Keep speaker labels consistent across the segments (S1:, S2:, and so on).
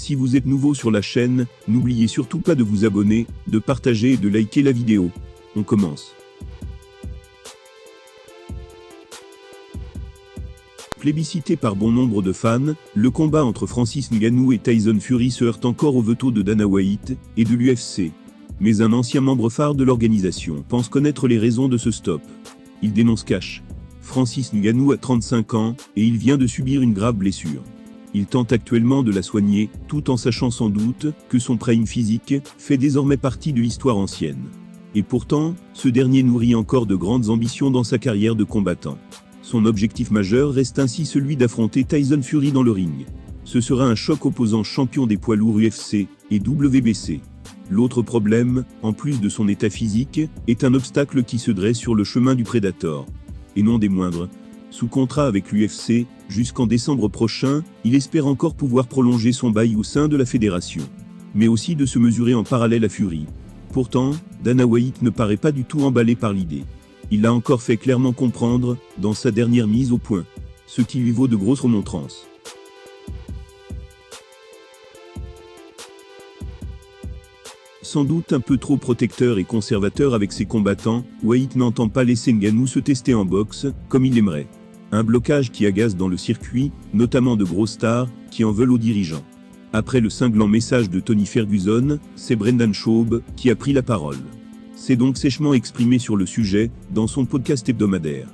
S1: Si vous êtes nouveau sur la chaîne, n'oubliez surtout pas de vous abonner, de partager et de liker la vidéo. On commence. Plébiscité par bon nombre de fans, le combat entre Francis Ngannou et Tyson Fury se heurte encore au veto de Dana White et de l'UFC. Mais un ancien membre phare de l'organisation pense connaître les raisons de ce stop. Il dénonce cash. Francis Ngannou a 35 ans et il vient de subir une grave blessure. Il tente actuellement de la soigner, tout en sachant sans doute que son prime physique fait désormais partie de l'histoire ancienne. Et pourtant, ce dernier nourrit encore de grandes ambitions dans sa carrière de combattant. Son objectif majeur reste ainsi celui d'affronter Tyson Fury dans le ring. Ce sera un choc opposant champion des poids lourds UFC et WBC. L'autre problème, en plus de son état physique, est un obstacle qui se dresse sur le chemin du Predator. Et non des moindres. Sous contrat avec l'UFC, jusqu'en décembre prochain, il espère encore pouvoir prolonger son bail au sein de la fédération. Mais aussi de se mesurer en parallèle à Fury. Pourtant, Dana White ne paraît pas du tout emballé par l'idée. Il l'a encore fait clairement comprendre, dans sa dernière mise au point. Ce qui lui vaut de grosses remontrances. Sans doute un peu trop protecteur et conservateur avec ses combattants, White n'entend pas laisser Ngannou se tester en boxe, comme il aimerait. Un blocage qui agace dans le circuit, notamment de grosses stars, qui en veulent aux dirigeants. Après le cinglant message de Tony Ferguson, c'est Brendan Schaub qui a pris la parole. C'est donc sèchement exprimé sur le sujet, dans son podcast hebdomadaire.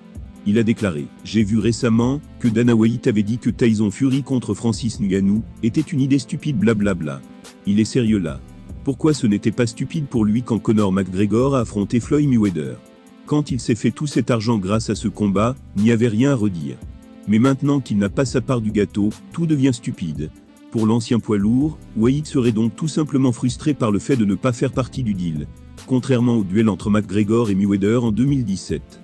S1: Il a déclaré « J'ai vu récemment que Dana White avait dit que Tyson Fury contre Francis Ngannou était une idée stupide blablabla. Il est sérieux là. Pourquoi ce n'était pas stupide pour lui quand Conor McGregor a affronté Floyd Mayweather? Quand il s'est fait tout cet argent grâce à ce combat, n'y avait rien à redire. Mais maintenant qu'il n'a pas sa part du gâteau, tout devient stupide. Pour l'ancien poids lourd, White serait donc tout simplement frustré par le fait de ne pas faire partie du deal. Contrairement au duel entre McGregor et Mayweather en 2017.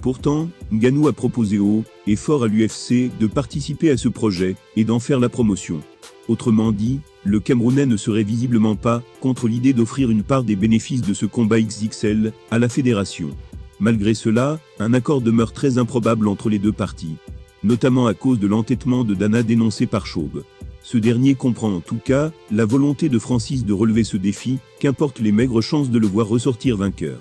S1: Pourtant, Ngannou a proposé haut et fort à l'UFC de participer à ce projet et d'en faire la promotion. Autrement dit, le Camerounais ne serait visiblement pas contre l'idée d'offrir une part des bénéfices de ce combat XXL à la fédération. Malgré cela, un accord demeure très improbable entre les deux parties, notamment à cause de l'entêtement de Dana dénoncé par Schaub. Ce dernier comprend en tout cas la volonté de Francis de relever ce défi, qu'importe les maigres chances de le voir ressortir vainqueur.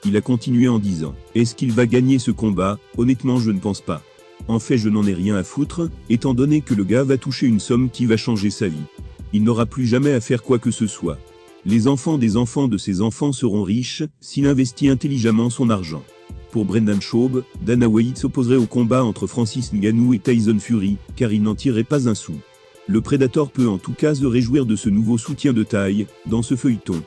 S1: Il a continué en disant « Est-ce qu'il va gagner ce combat? Honnêtement je ne pense pas. En fait je n'en ai rien à foutre, étant donné que le gars va toucher une somme qui va changer sa vie. Il n'aura plus jamais à faire quoi que ce soit. Les enfants des enfants de ses enfants seront riches s'il investit intelligemment son argent. » Pour Brendan Schaub, Dana White s'opposerait au combat entre Francis Ngannou et Tyson Fury, car il n'en tirerait pas un sou. Le Predator peut en tout cas se réjouir de ce nouveau soutien de taille, dans ce feuilleton.